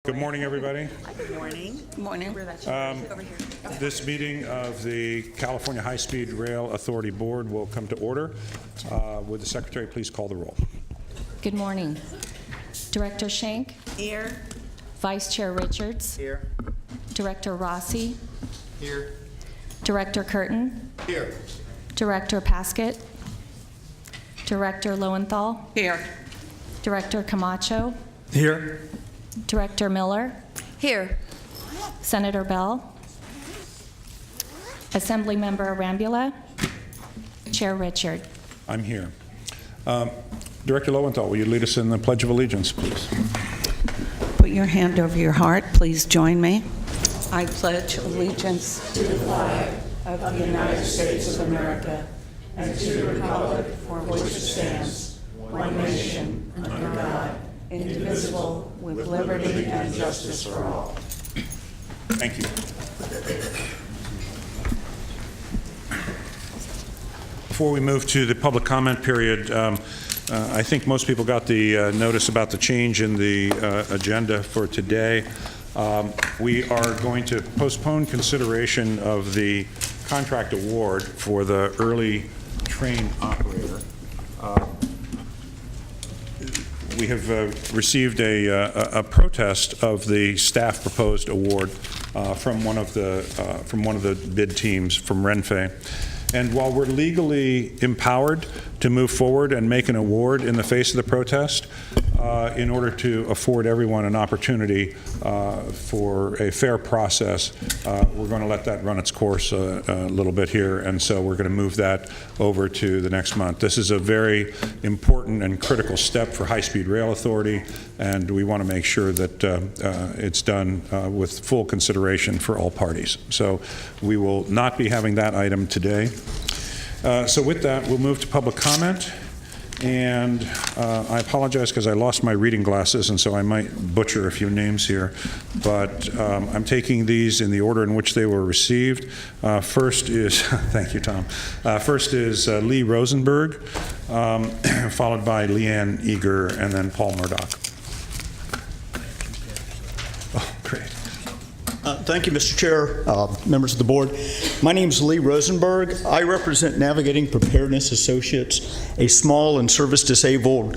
Good morning, everybody. Good morning. Good morning. Over here. This meeting of the California High-Speed Rail Authority Board will come to order. Would the Secretary please call the roll? Good morning. Director Schenk, Here. Vice Chair Richards, Here. Director Rossi, Here. Director Curtin, Here. Director Paskett, Director Lowenthal, Here. Director Camacho, Here. Director Miller, Here. Senator Bell, Assembly Member Arambula, Chair Richard. I'm here. Director Lowenthal, will you lead us in the Pledge of Allegiance, please? Put your hand over your heart. Please join me. I pledge allegiance to the flag of the United States of America and to the republic for which it stands, one nation, under God, indivisible, with liberty and justice for all. Thank you. Before we move to the public comment period, I think most people got the notice about the change in the agenda for today. We are going to postpone consideration of the contract award for the early train operator. We have received a protest of the staff proposed award from one of the bid teams from Renfe. And while we're legally empowered to move forward and make an award in the face of the protest, in order to afford everyone an opportunity for a fair process, we're going to let that run its course a little bit here, and so we're going to move that over to the next month. This is a very important and critical step for High-Speed Rail Authority, and we want to make sure that it's done with full consideration for all parties. So we will not be having that item today. So with that, we'll move to public comment. And I apologize because I lost my reading glasses, and so I might butcher a few names here. But I'm taking these in the order in which they were received. First is, thank you, Tom. First is Lee Rosenberg, followed by Leanne Eager, and then Paul Murdoch. Oh, great. Thank you, Mr. Chair, members of the board. My name is Lee Rosenberg. I represent Navigating Preparedness Associates, a small and service-disabled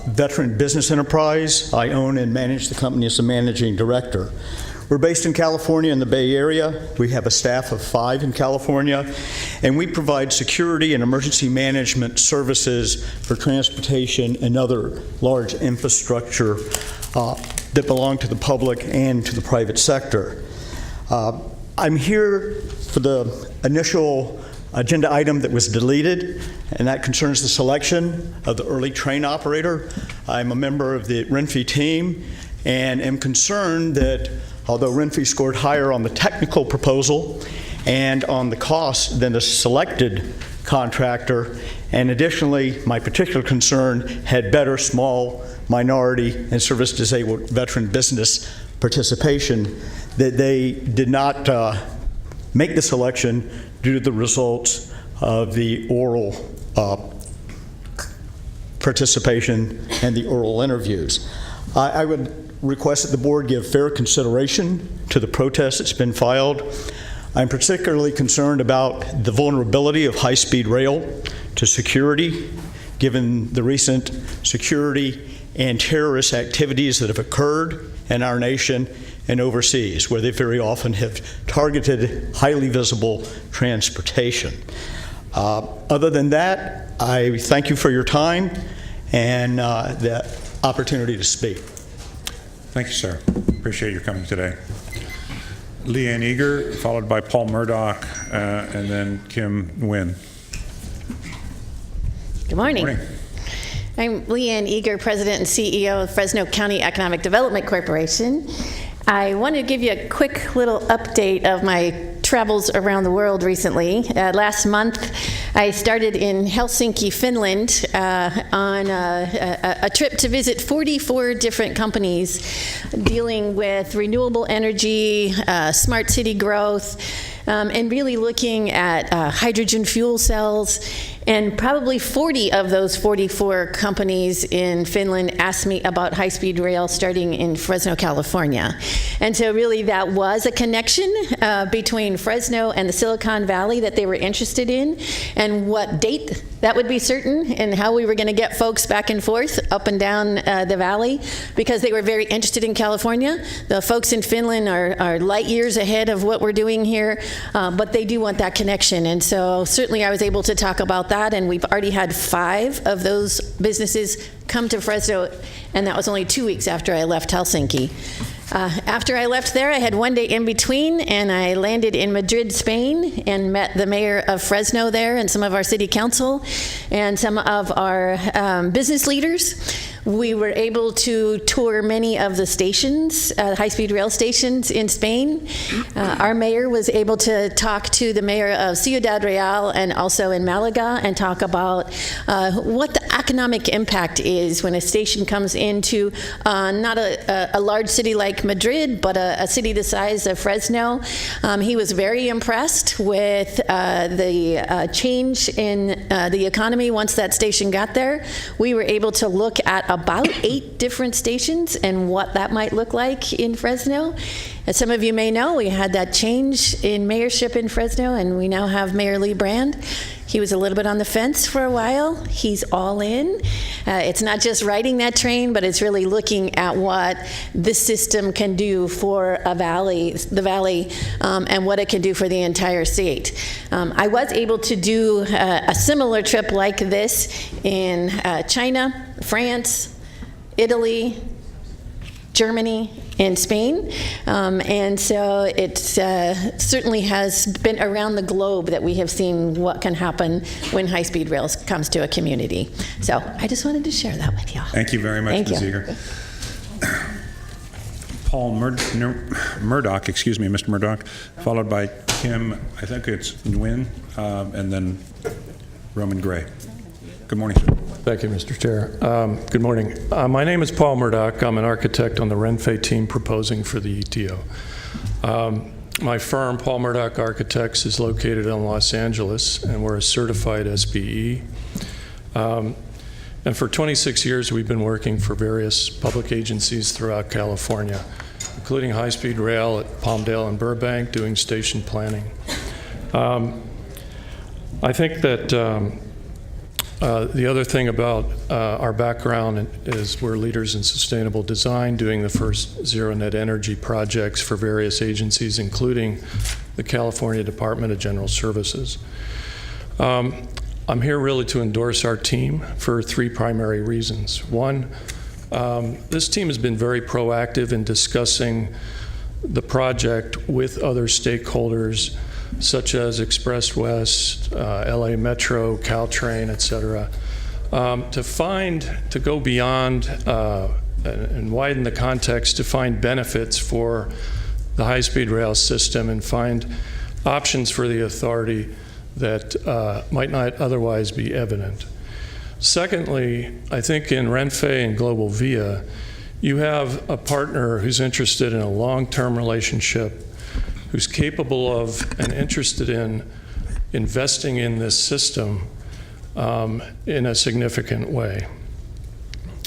veteran business enterprise. I own and manage the company as the managing director. We're based in California in the Bay Area. We have a staff of 5 in California, and we provide security and emergency management services for transportation and other large infrastructure that belong to the public and to the private sector. I'm here for the initial agenda item that was deleted, and that concerns the selection of the early train operator. I'm a member of the Renfe team and am concerned that although Renfe scored higher on the technical proposal and on the cost than the selected contractor, and additionally, my particular concern had better small, minority, and service-disabled veteran business participation, that they did not make the selection due to the results of the oral participation and the oral interviews. I would request that the board give fair consideration to the protest that's been filed. I'm particularly concerned about the vulnerability of high-speed rail to security, given the recent security and terrorist activities that have occurred in our nation and overseas, where they very often have targeted highly visible transportation. Other than that, I thank you for your time and the opportunity to speak. Thank you, sir. Appreciate your coming today. Leanne Eager, followed by Paul Murdoch, and then Kim Nguyen. Good morning. Good morning. I'm Leanne Eager, President and CEO of Fresno County Economic Development Corporation. I wanted to give you a quick little update of my travels around the world recently. Last month, I started in Helsinki, Finland, on a trip to visit 44 different companies dealing with renewable energy, smart city growth, and really looking at hydrogen fuel cells And probably 40 of those 44 companies in Finland asked me about high-speed rail starting in Fresno, California. And so really that was a connection between Fresno and the Silicon Valley that they were interested in, and what date that would be certain, and how we were going to get folks back and forth up and down the valley, because they were very interested in California. The folks in Finland are light years ahead of what we're doing here, but they do want that connection. And so certainly I was able to talk about that, and we've already had 5 of those businesses come to Fresno, and that was only 2 weeks after I left Helsinki. After I left there, I had one day in between, and I landed in Madrid, Spain, and met the mayor of Fresno there, and some of our city council, and some of our business leaders. We were able to tour many of the stations, high-speed rail stations in Spain. Our mayor was able to talk to the mayor of Ciudad Real and also in Malaga, and talk about what the economic impact is when a station comes into not a large city like Madrid, but a city the size of Fresno. He was very impressed with the change in the economy once that station got there. We were able to look at about 8 different stations and what that might look like in Fresno. As some of you may know, we had that change in mayorship in Fresno, and we now have Mayor Lee Brand. He was a little bit on the fence for a while. He's all in. It's not just riding that train, but it's really looking at what this system can do for the valley, and what it can do for the entire state. I was able to do a similar trip like this in China, France, Italy, Germany, and Spain. And so it certainly has been around the globe that we have seen what can happen when high-speed rails comes to a community. So I just wanted to share that with y'all. Thank you very much, Thank Ms. you. Eager. Paul Murdoch, Mr. Murdoch, followed by Kim, I think it's Nguyen, and then Roman Gray. Good morning, sir. Thank you, Mr. Chair. Good morning. My name is Paul Murdoch. I'm an architect on the Renfe team proposing for the ETO. My firm, Paul Murdoch Architects, is located in Los Angeles, and we're a certified SBE. And for 26 years, we've been working for various public agencies throughout California, including high-speed rail at Palmdale and Burbank, doing station planning. I think that the other thing about our background is we're leaders in sustainable design, doing the first zero net energy projects for various agencies, including the California Department of General Services. I'm here really to endorse our team for 3 primary reasons. One, this team has been very proactive in discussing the project with other stakeholders, such as Express West, LA Metro, Caltrans, et cetera, to go beyond and widen the context to find benefits for the high-speed rail system and find options for the authority that might not otherwise be evident. Secondly, I think in Renfe and Global Via, you have a partner who's interested in a long-term relationship, who's capable of and interested in investing in this system in a significant way.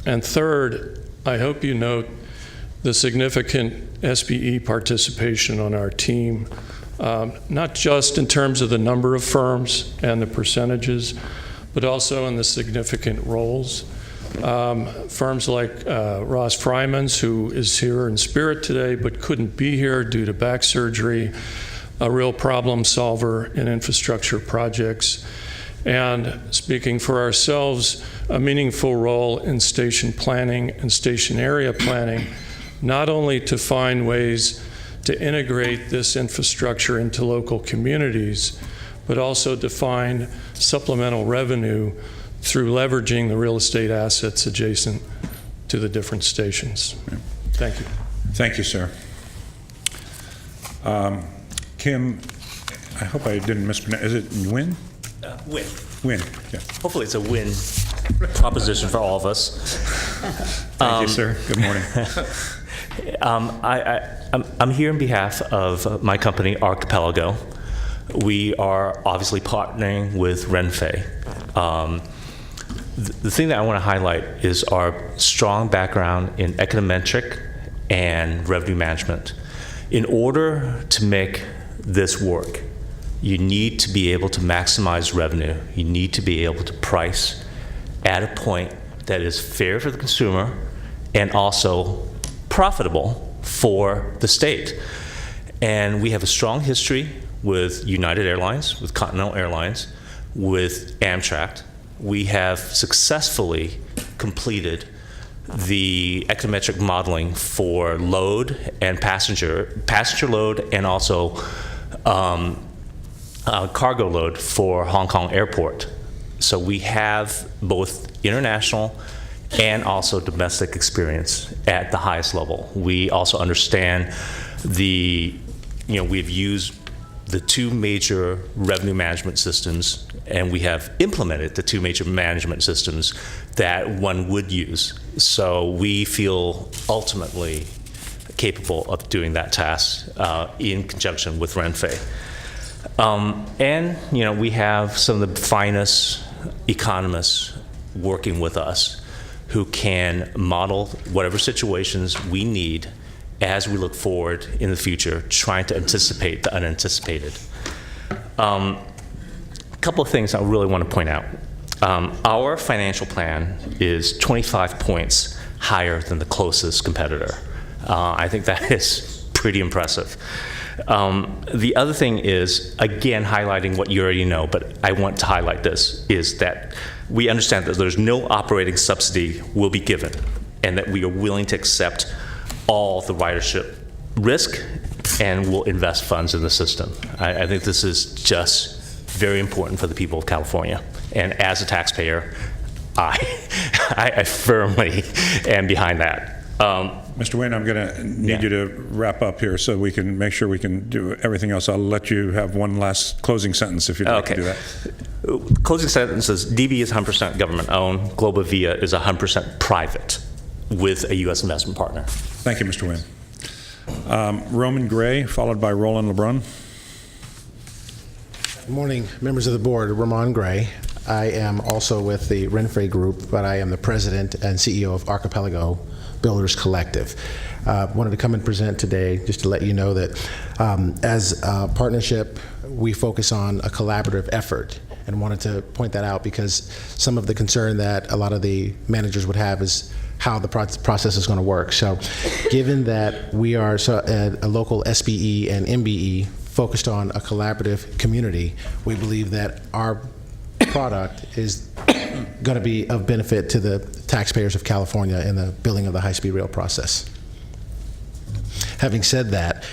And third, I hope you note the significant SBE participation on our team, not just in terms of the number of firms and the percentages, but also in the significant roles. Firms like Ross Fryman's, who is here in spirit today but couldn't be here due to back surgery, a real problem solver in infrastructure projects, and speaking for ourselves, a meaningful role in station planning and station area planning, not only to find ways to integrate this infrastructure into local communities, but also to find supplemental revenue through leveraging the real estate assets adjacent to the different stations. Thank you. Thank you, sir. Kim, I hope I didn't mispronounce. Is it Nguyen? Win. Win, yeah. Hopefully it's a win proposition for all of us. Thank you, sir. Good morning. I'm here on behalf of my company, Archipelago. We are obviously partnering with Renfe. The thing that I want to highlight is our strong background in econometric and revenue management. In order to make this work, you need to be able to maximize revenue. You need to be able to price at a point that is fair for the consumer and also profitable for the state. And we have a strong history with United Airlines, with Continental Airlines, with Amtrak. We have successfully completed the econometric modeling for load and passenger load, and also cargo load for Hong Kong Airport. So we have both international and also domestic experience at the highest level. We also understand we've used the two major revenue management systems, and we have implemented the two major management systems that one would use. So we feel ultimately capable of doing that task in conjunction with Renfe. And we have some of the finest economists working with us who can model whatever situations we need as we look forward in the future, trying to anticipate the unanticipated. A couple of things I really want to point out. Our financial plan is 25 points higher than the closest competitor. I think that is pretty impressive. The other thing is, again, highlighting what you already know, but I want to highlight this, is that we understand that there's no operating subsidy will be given, and that we are willing to accept all the ridership risk and will invest funds in the system. I think this is just very important for the people of California. And as a taxpayer, I firmly am behind that. Mr. Wayne, I'm going to need you to wrap up here so we can make sure we can do everything else. I'll let you have one last closing sentence if you'd like to do that. Closing sentence is DB is 100% government-owned. Global Via is 100% private with a U.S. investment partner. Thank you, Mr. Wayne. Roman Gray, followed by Roland LeBrun. Good morning, members of the board. Ramon Gray. I am also with the Renfe Group, but I am the president and CEO of Archipelago Builders Collective. Wanted to come and present today just to let you know that as a partnership, we focus on a collaborative effort, and wanted to point that out because some of the concern that a lot of the managers would have is how the process is going to work. So given that we are a local SBE and MBE focused on a collaborative community, we believe that our product is going to be of benefit to the taxpayers of California in the building of the high-speed rail process. Having said that,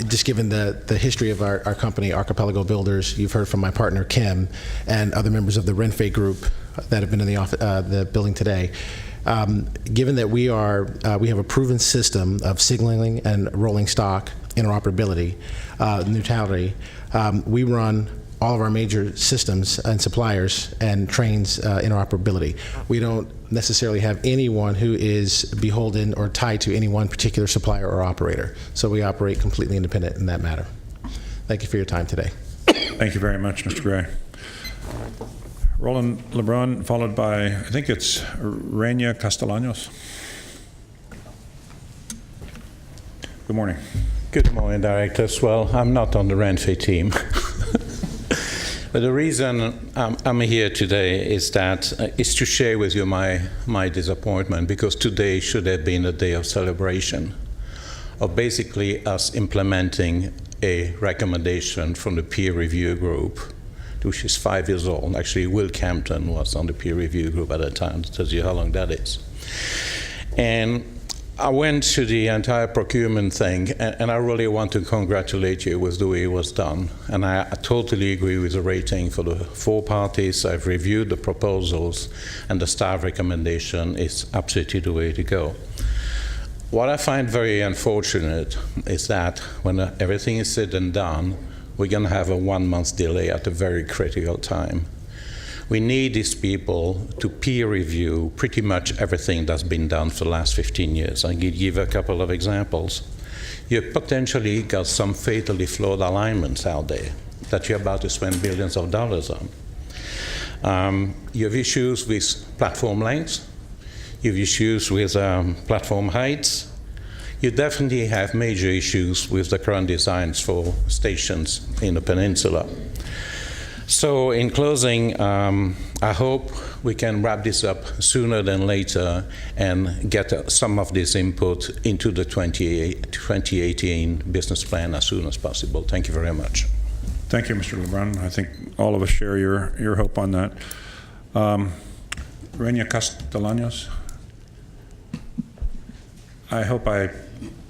just given the history of our company, Archipelago Builders, you've heard from my partner Kim and other members of the Renfe Group that have been in the building today. Given that we have a proven system of signaling and rolling stock interoperability, neutrality, we run all of our major systems and suppliers and trains interoperability. We don't necessarily have anyone who is beholden or tied to any one particular supplier or operator. So we operate completely independent in that matter. Thank you for your time today. Thank you very much, Mr. Gray. Roland LeBrun, followed by, I think it's Reina Castellanos. Good morning. Good morning, directors. Well, I'm not on the Renfe team. But the reason I'm here today is to share with you my disappointment, because today should have been a day of celebration, of basically us implementing a recommendation from the peer review group, which is 5 years old. Actually, Will Campton was on the peer review group at that time. It tells you how long that is. And I went to the entire procurement thing, and I really want to congratulate you with the way it was done. And I totally agree with the rating for the 4 parties. I've reviewed the proposals, and the staff recommendation is absolutely the way to go. What I find very unfortunate is that when everything is said and done, we're going to have a 1-month delay at a very critical time. We need these people to peer review pretty much everything that's been done for the last 15 years. I can give a couple of examples. You've potentially got some fatally flawed alignments out there that you're about to spend billions of dollars on. You have issues with platform length. You have issues with platform heights. You definitely have major issues with the current designs for stations in the peninsula. So in closing, I hope we can wrap this up sooner than later and get some of this input into the 2018 business plan as soon as possible. Thank you very much. Thank you, Mr. LeBrun. I think all of us share your hope on that. Reina Castellanos, I hope I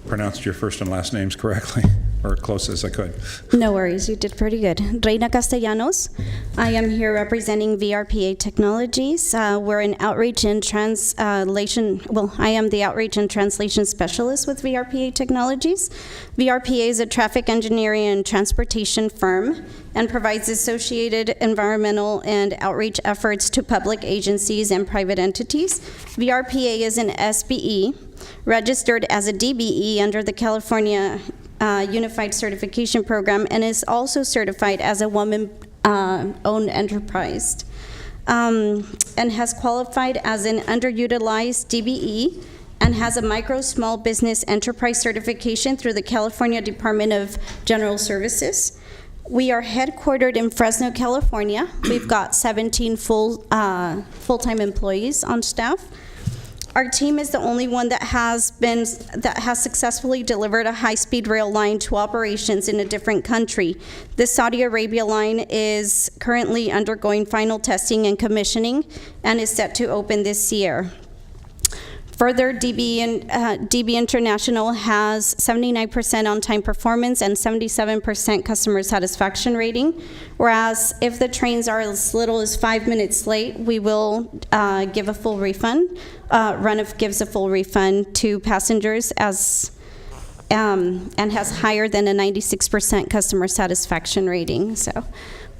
pronounced your first and last names correctly, or close as I could. No worries, you did pretty good. Reina Castellanos. I am here representing VRPA Technologies. We're an outreach and translation, I am the outreach and translation specialist with VRPA Technologies. VRPA is a traffic engineering and transportation firm and provides associated environmental and outreach efforts to public agencies and private entities. VRPA is an SBE, registered as a DBE under the California Unified Certification Program, and is also certified as a woman-owned enterprise, and has qualified as an underutilized DBE, and has a micro small business enterprise certification through the California Department of General Services. We are headquartered in Fresno, California. We've got 17 full-time employees on staff. Our team is the only one that has successfully delivered a high-speed rail line to operations in a different country. The Saudi Arabia line is currently undergoing final testing and commissioning and is set to open this year. Further, DB International has 79% on-time performance and 77% customer satisfaction rating, whereas if the trains are as little as 5 minutes late, we will give a full refund. RUNF gives a full refund to passengers and has higher than a 96% customer satisfaction rating. So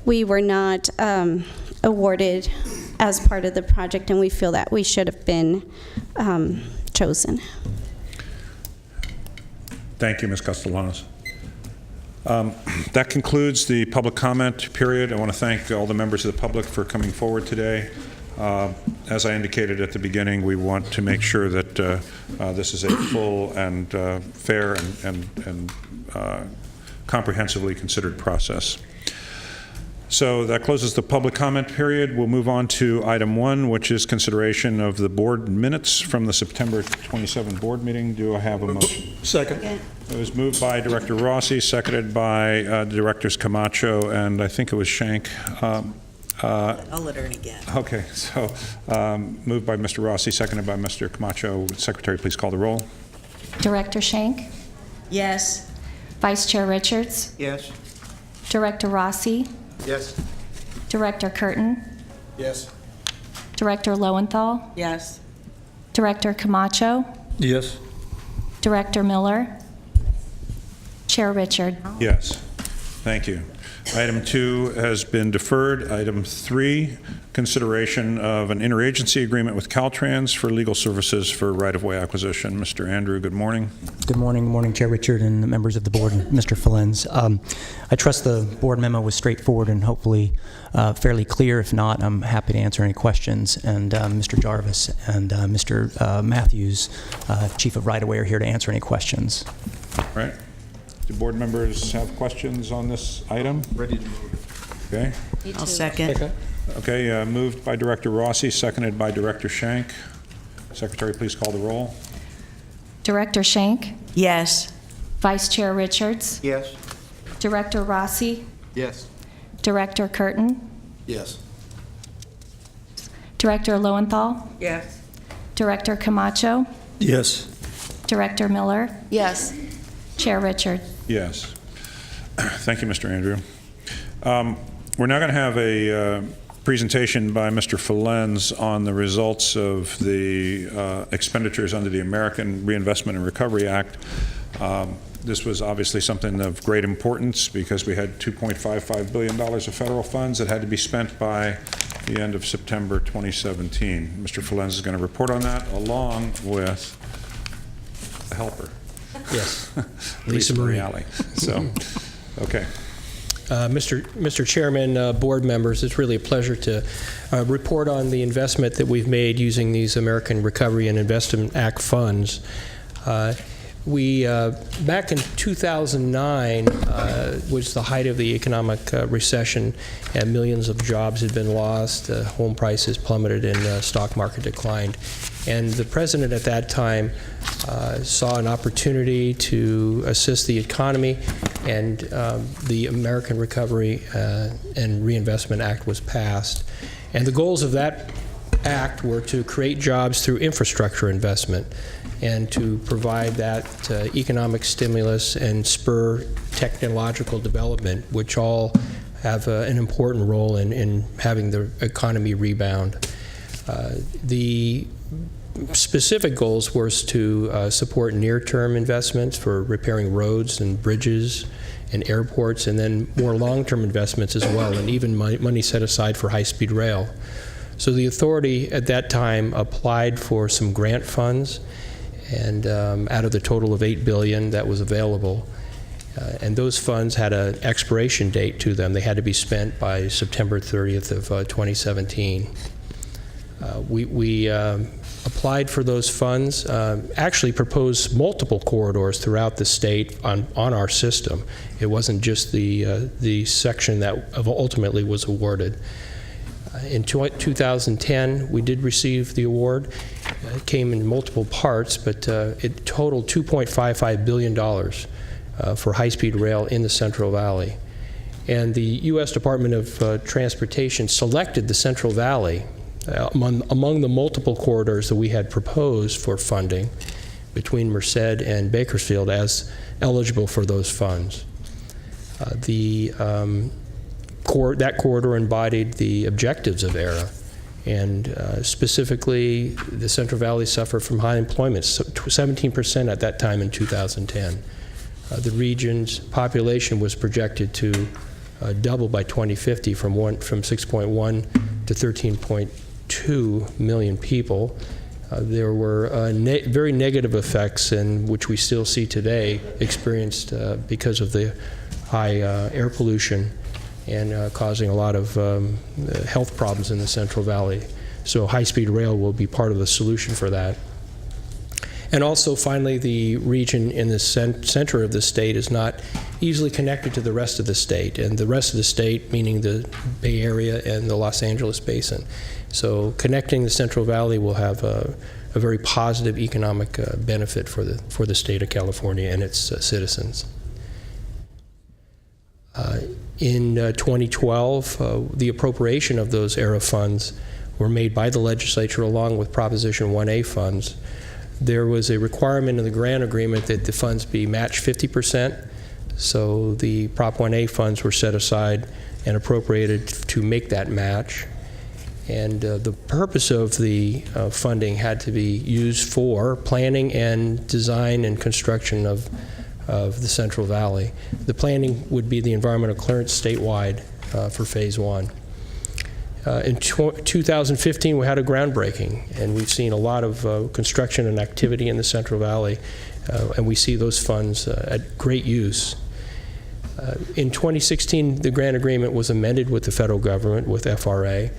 we were not awarded as part of the project, and we feel that we should have been chosen. Thank you, Ms. Castellanos. That concludes the public comment period. I want to thank all the members of the public for coming forward today. As I indicated at the beginning, we want to make sure that this is a full and fair and comprehensively considered process. So that closes the public comment period. We'll move on to item 1, which is consideration of the board minutes from the September 27 board meeting. Do I have a motion? Second. It was moved by Director Rossi, seconded by Directors Camacho, and I think it was Shank. I'll let Ernie get. Okay, so moved by Mr. Rossi, seconded by Mr. Camacho. Secretary, please call the roll. Director Schenk, Yes. Vice Chair Richards, Yes. Director Rossi, Yes. Director Curtin, Yes. Director Lowenthal, Yes. Director Camacho, Yes. Director Miller, Chair Richard. Yes, thank you. Item 2 has been deferred. Item 3, consideration of an interagency agreement with Caltrans for legal services for right-of-way acquisition. Mr. Andrew, good morning. Good morning, Chair Richard and the members of the board, and Mr. Felenz. I trust the board memo was straightforward and hopefully fairly clear. If not, I'm happy to answer any questions. And Mr. Jarvis and Mr. Matthews, Chief of Right-of-Way, are here to answer any questions. All right. Do board members have questions on this item? Ready to move. Okay. I'll second. Okay, moved by Director Rossi, seconded by Director Shank. Secretary, please call the roll. Director Schenk, Yes. Vice Chair Richards, Yes. Director Rossi, Yes. Director Curtin, Yes. Director Lowenthal, Yes. Director Camacho, Yes. Director Miller, Yes. Chair Richard. Yes. Thank you, Mr. Andrew. We're now going to have a presentation by Mr. Felenz on the results of the expenditures under the American Reinvestment and Recovery Act. This was obviously something of great importance because we had $2.55 billion of federal funds that had to be spent by the end of September 2017. Mr. Felenz is going to report on that along with a helper. Yes. Lisa Marie. So, okay. Mr. Chairman, board members, it's really a pleasure to report on the investment that we've made using these American Recovery and Investment Act funds. Back in 2009 was the height of the economic recession, and millions of jobs had been lost, home prices plummeted, and the stock market declined. And the president at that time saw an opportunity to assist the economy, and the American Recovery and Reinvestment Act was passed. And the goals of that act were to create jobs through infrastructure investment and to provide that economic stimulus and spur technological development, which all have an important role in having the economy rebound. The specific goals were to support near-term investments for repairing roads and bridges and airports, and then more long-term investments as well, and even money set aside for high-speed rail. So the authority at that time applied for some grant funds, and out of the total of $8 billion that was available. And those funds had an expiration date to them. They had to be spent by September 30th of 2017. We applied for those funds, actually proposed multiple corridors throughout the state on our system. It wasn't just the section that ultimately was awarded. In 2010, we did receive the award. It came in multiple parts, but it totaled $2.55 billion for high-speed rail in the Central Valley. And the U.S. Department of Transportation selected the Central Valley among the multiple corridors that we had proposed for funding between Merced and Bakersfield as eligible for those funds. That corridor embodied the objectives of ARRA, and specifically, the Central Valley suffered from high employment, 17% at that time in 2010. The region's population was projected to double by 2050 from 6.1 to 13.2 million people. There were very negative effects, which we still see today, experienced because of the high air pollution and causing a lot of health problems in the Central Valley. So high-speed rail will be part of the solution for that. And also, finally, the region in the center of the state is not easily connected to the rest of the state, and the rest of the state, meaning the Bay Area and the Los Angeles Basin. So connecting the Central Valley will have a very positive economic benefit for the state of California and its citizens. In 2012, the appropriation of those ARRA funds were made by the legislature along with Proposition 1A funds. There was a requirement in the grant agreement that the funds be matched 50%, so the Prop 1A funds were set aside and appropriated to make that match. And the purpose of the funding had to be used for planning and design and construction of the Central Valley. The planning would be the environmental clearance statewide for Phase 1. In 2015, we had a groundbreaking, and we've seen a lot of construction and activity in the Central Valley, and we see those funds at great use. In 2016, the grant agreement was amended with the federal government, with FRA,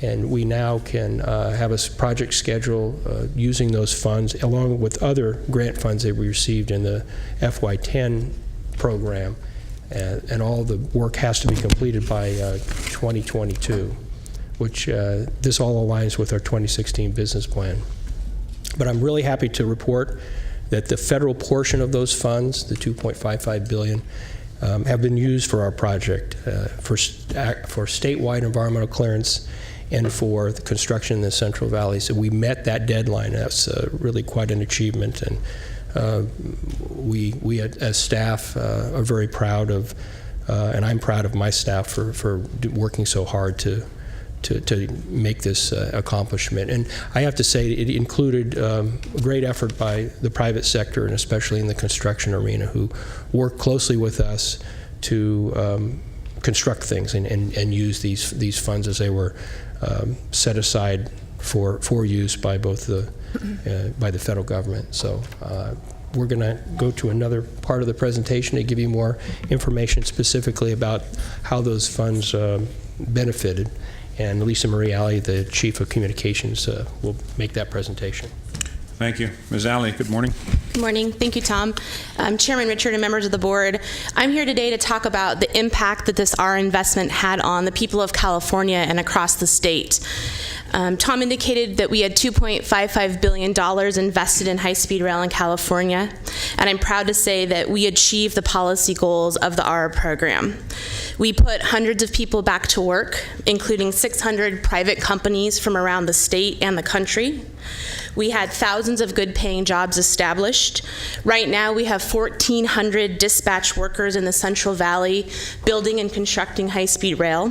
and we now can have a project schedule using those funds along with other grant funds that we received in the FY10 program, and all the work has to be completed by 2022, which this all aligns with our 2016 business plan. But I'm really happy to report that the federal portion of those funds, the $2.55 billion, have been used for our project for statewide environmental clearance and for the construction in the Central Valley. So we met that deadline. That's really quite an achievement, and we as staff are very proud of, and I'm proud of my staff for working so hard to make this accomplishment. And I have to say, it included great effort by the private sector, and especially in the construction arena, who worked closely with us to construct things and use these funds as they were set aside for use by both by the federal government. So we're going to go to another part of the presentation to give you more information specifically about how those funds benefited. And Lisa Marie Alley, the Chief of Communications, will make that presentation. Thank you. Ms. Alley, good morning. Good morning. Thank you, Tom. Chairman Richard and members of the board, I'm here today to talk about the impact that this ARRA investment had on the people of California and across the state. Tom indicated that we had $2.55 billion invested in high-speed rail in California, and I'm proud to say that we achieved the policy goals of the ARRA program. We put hundreds of people back to work, including 600 private companies from around the state and the country. We had thousands of good-paying jobs established. Right now, we have 1,400 dispatch workers in the Central Valley building and constructing high-speed rail.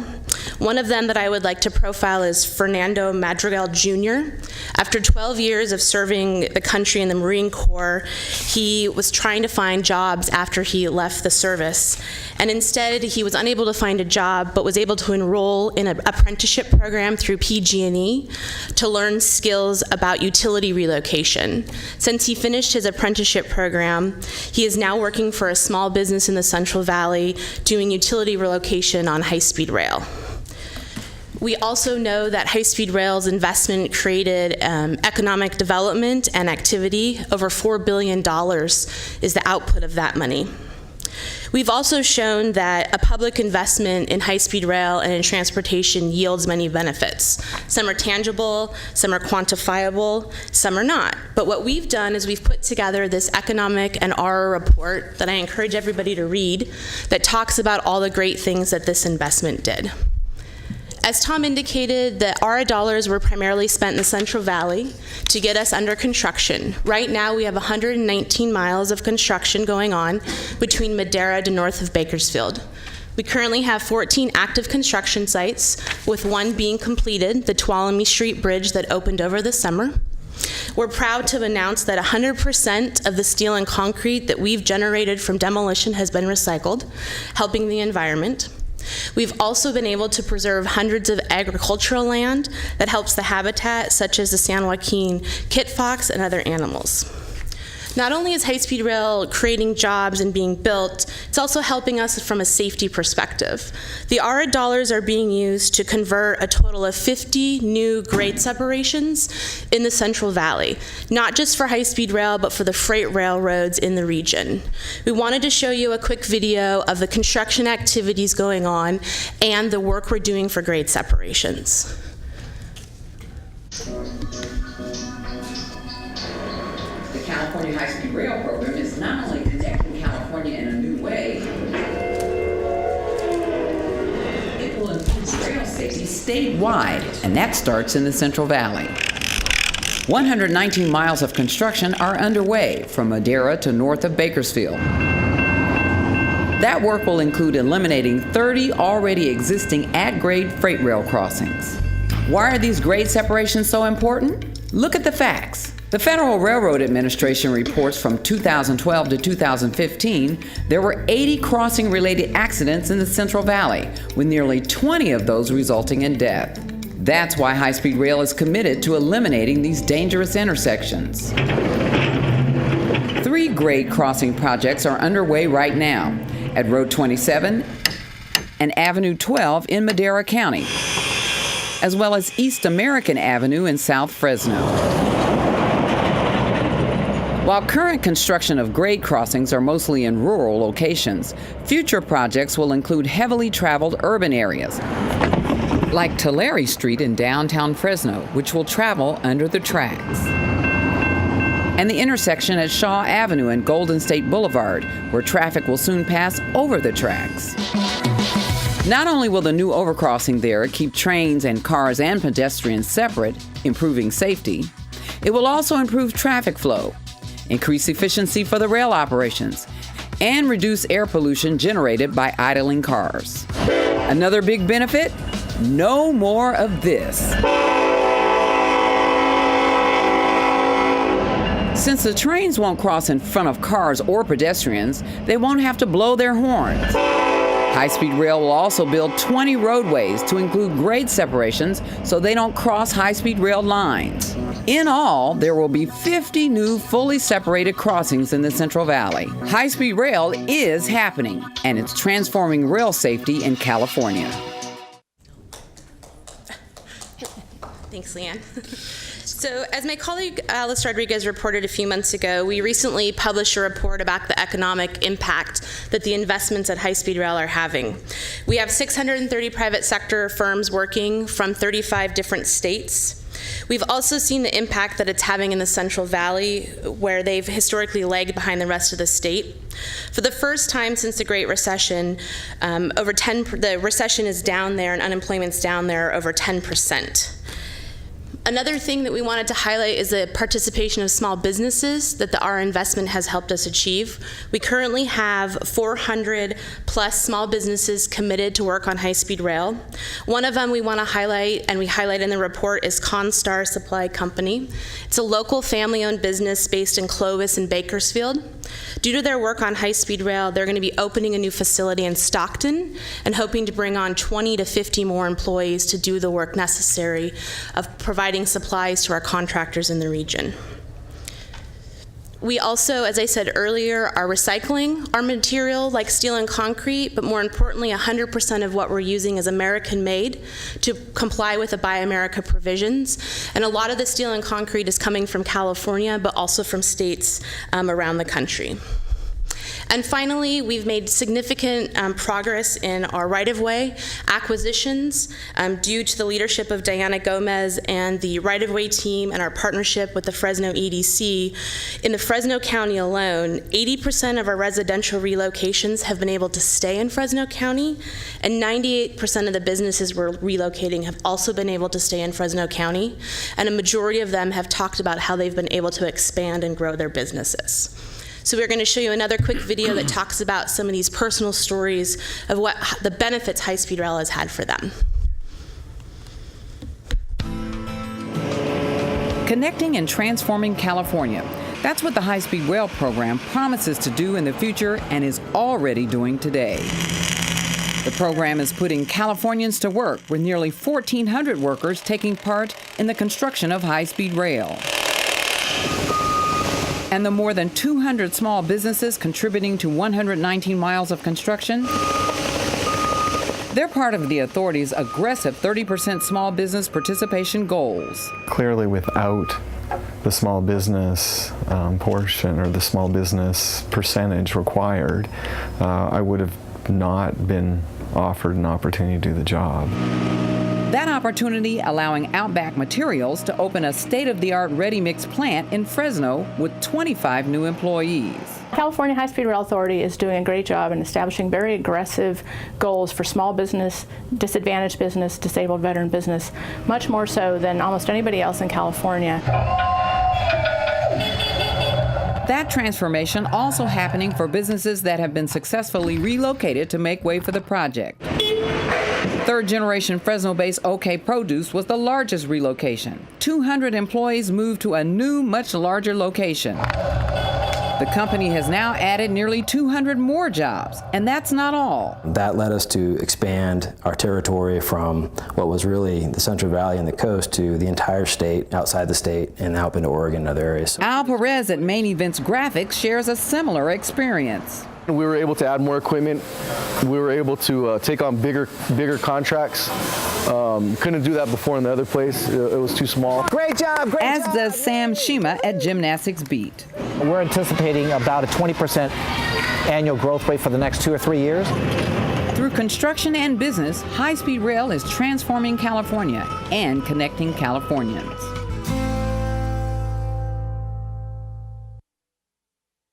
One of them that I would like to profile is Fernando Madrigal Jr. After 12 years of serving the country in the Marine Corps, he was trying to find jobs after he left the service. And instead, he was unable to find a job, but was able to enroll in an apprenticeship program through PG&E to learn skills about utility relocation. Since he finished his apprenticeship program, he is now working for a small business in the Central Valley doing utility relocation on high-speed rail. We also know that high-speed rail's investment created economic development and activity. Over $4 billion is the output of that money. We've also shown that a public investment in high-speed rail and in transportation yields many benefits. Some are tangible, some are quantifiable, some are not. But what we've done is we've put together this economic and ARRA report that I encourage everybody to read that talks about all the great things that this investment did. As Tom indicated, the ARRA dollars were primarily spent in the Central Valley to get us under construction. Right now, we have 119 miles of construction going on between Madera to north of Bakersfield. We currently have 14 active construction sites, with one being completed, the Tuolumne Street Bridge that opened over the summer. We're proud to announce that 100% of the steel and concrete that we've generated from demolition has been recycled, helping the environment. We've also been able to preserve hundreds of agricultural land that helps the habitat, such as the San Joaquin kit fox and other animals. Not only is high-speed rail creating jobs and being built, it's also helping us from a safety perspective. The ARRA dollars are being used to convert a total of 50 new grade separations in the Central Valley, not just for high-speed rail, but for the freight railroads in the region. We wanted to show you a quick video of the construction activities going on and the work we're doing for grade separations. The California High-Speed Rail Program is not only connecting California in a new way, it will improve rail safety statewide, and that starts in the Central Valley. 119 miles of construction are underway from Madera to north of Bakersfield. That work will include eliminating 30 already existing at-grade freight rail crossings. Why are these grade separations so important? Look at the facts. The Federal Railroad Administration reports from 2012 to 2015, there were 80 crossing-related accidents in the Central Valley, with nearly 20 of those resulting in death. That's why high-speed rail is committed to eliminating these dangerous intersections. 3 grade crossing projects are underway right now at Road 27 and Avenue 12 in Madera County, as well as East American Avenue in South Fresno. While current construction of grade crossings are mostly in rural locations, future projects will include heavily traveled urban areas, like Tulare Street in downtown Fresno, which will travel under the tracks, and the intersection at Shaw Avenue and Golden State Boulevard, where traffic will soon pass over the tracks. Not only will the new overcrossing there keep trains and cars and pedestrians separate, improving safety, it will also improve traffic flow, increase efficiency for the rail operations, and reduce air pollution generated by idling cars. Another big benefit? No more of this. Since the trains won't cross in front of cars or pedestrians, they won't have to blow their horns. High-speed rail will also build 20 roadways to include grade separations so they don't cross high-speed rail lines. In all, there will be 50 new fully separated crossings in the Central Valley. High-speed rail is happening, and it's transforming rail safety in California. Thanks, Leanne. So, as my colleague Alice Rodriguez reported a few months ago, we recently published a report about the economic impact that the investments at high-speed rail are having. We have 630 private sector firms working from 35 different states. We've also seen the impact that it's having in the Central Valley, where they've historically lagged behind the rest of the state. For the first time since the Great Recession, the recession is down there and unemployment's down there over 10%. Another thing that we wanted to highlight is the participation of small businesses that the ARRA investment has helped us achieve. We currently have 400 plus small businesses committed to work on high-speed rail. One of them we want to highlight, and we highlight in the report, is Constar Supply Company. It's a local family-owned business based in Clovis and Bakersfield. Due to their work on high-speed rail, they're going to be opening a new facility in Stockton and hoping to bring on 20 to 50 more employees to do the work necessary of providing supplies to our contractors in the region. We also, as I said earlier, are recycling our material like steel and concrete, but more importantly, 100% of what we're using is American-made to comply with the Buy America provisions. And a lot of the steel and concrete is coming from California, but also from states around the country. And finally, we've made significant progress in our right-of-way acquisitions due to the leadership of Diana Gomez and the right-of-way team and our partnership with the Fresno EDC. In the Fresno County alone, 80% of our residential relocations have been able to stay in Fresno County, and 98% of the businesses we're relocating have also been able to stay in Fresno County, and a majority of them have talked about how they've been able to expand and grow their businesses. So we're going to show you another quick video that talks about some of these personal stories of what the benefits high-speed rail has had for them. Connecting and transforming California. That's what the high-speed rail program promises to do in the future and is already doing today. The program is putting Californians to work, with nearly 1,400 workers taking part in the construction of high-speed rail. And the more than 200 small businesses contributing to 119 miles of construction, they're part of the authority's aggressive 30% small business participation goals. Clearly, without the small business portion or the small business percentage required, I would have not been offered an opportunity to do the job. That opportunity allowing Outback Materials to open a state-of-the-art ready-mix plant in Fresno with 25 new employees. California High-Speed Rail Authority is doing a great job in establishing very aggressive goals for small business, disadvantaged business, disabled veteran business, much more so than almost anybody else in California. That transformation also happening for businesses that have been successfully relocated to make way for the project. Third-generation Fresno-based OK Produce was the largest relocation. 200 employees moved to a new, much larger location. The company has now added nearly 200 more jobs, and that's not all. That led us to expand our territory from what was really the Central Valley and the coast to the entire state, outside the state, and out into Oregon and other areas. Al Perez at Main Events Graphics shares a similar experience. We were able to add more equipment. We were able to take on bigger contracts. Couldn't do that before in the other place. It was too small. Great job, great job. As does Sam Shima at Gymnastics Beat. We're anticipating about a 20% annual growth rate for the next 2 or 3 years. Through construction and business, high-speed rail is transforming California and connecting Californians.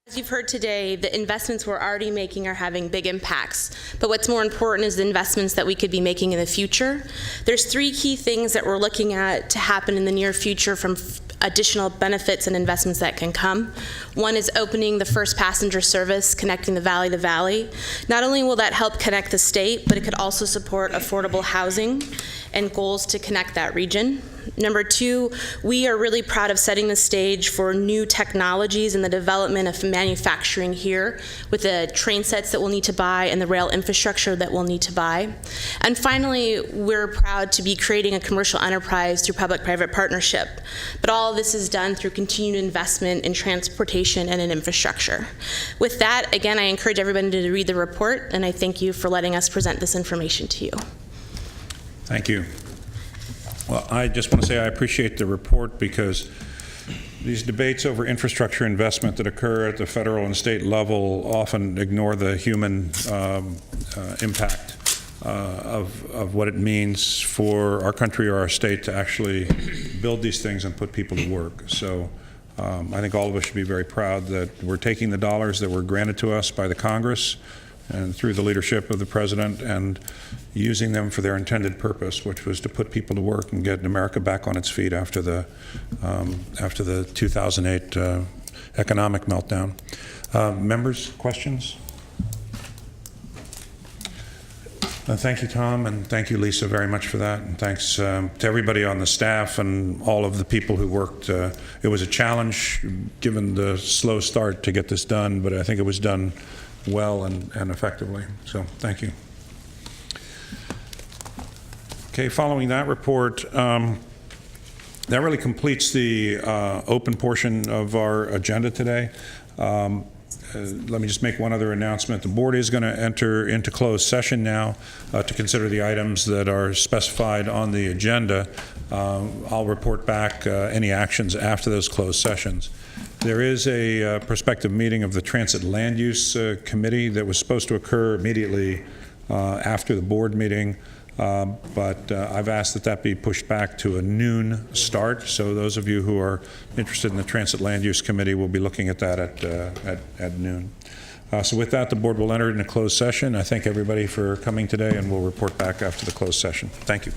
As you've heard today, the investments we're already making are having big impacts. But what's more important is the investments that we could be making in the future. There's 3 key things that we're looking at to happen in the near future from additional benefits and investments that can come. One is opening the first passenger service connecting the valley to valley. Not only will that help connect the state, but it could also support affordable housing and goals to connect that region. Number two, we are really proud of setting the stage for new technologies and the development of manufacturing here with the train sets that we'll need to buy and the rail infrastructure that we'll need to buy. And finally, we're proud to be creating a commercial enterprise through public-private partnership. But all of this is done through continued investment in transportation and in infrastructure. With that, again, I encourage everybody to read the report, and I thank you for letting us present this information to you. Thank you. Well, I just want to say I appreciate the report, because these debates over infrastructure investment that occur at the federal and state level often ignore the human impact of what it means for our country or our state to actually build these things and put people to work. So I think all of us should be very proud that we're taking the dollars that were granted to us by the Congress and through the leadership of the President and using them for their intended purpose, which was to put people to work and get America back on its feet after the 2008 economic meltdown. Members, questions? Thank you, Tom, and thank you, Lisa, very much for that. And thanks to everybody on the staff and all of the people who worked. It was a challenge, given the slow start, to get this done, but I think it was done well and effectively. So thank you. Okay, following that report, that really completes the open portion of our agenda today. Let me just make one other announcement. The board is going to enter into closed session now to consider the items that are specified on the agenda. I'll report back any actions after those closed sessions. There is a prospective meeting of the Transit Land Use Committee that was supposed to occur immediately after the board meeting. But I've asked that that be pushed back to a noon start. So those of you who are interested in the Transit Land Use Committee will be looking at that at noon. So with that, the board will enter into closed session. I thank everybody for coming today, and we'll report back after the closed session. Thank you.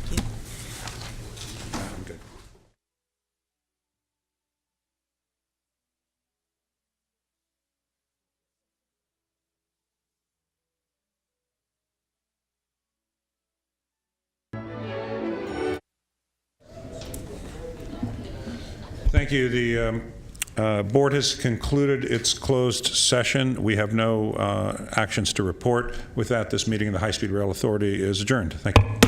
Thank you. The board has concluded its closed session. We have no actions to report. With that, this meeting of the High Speed Rail Authority is adjourned. Thank you.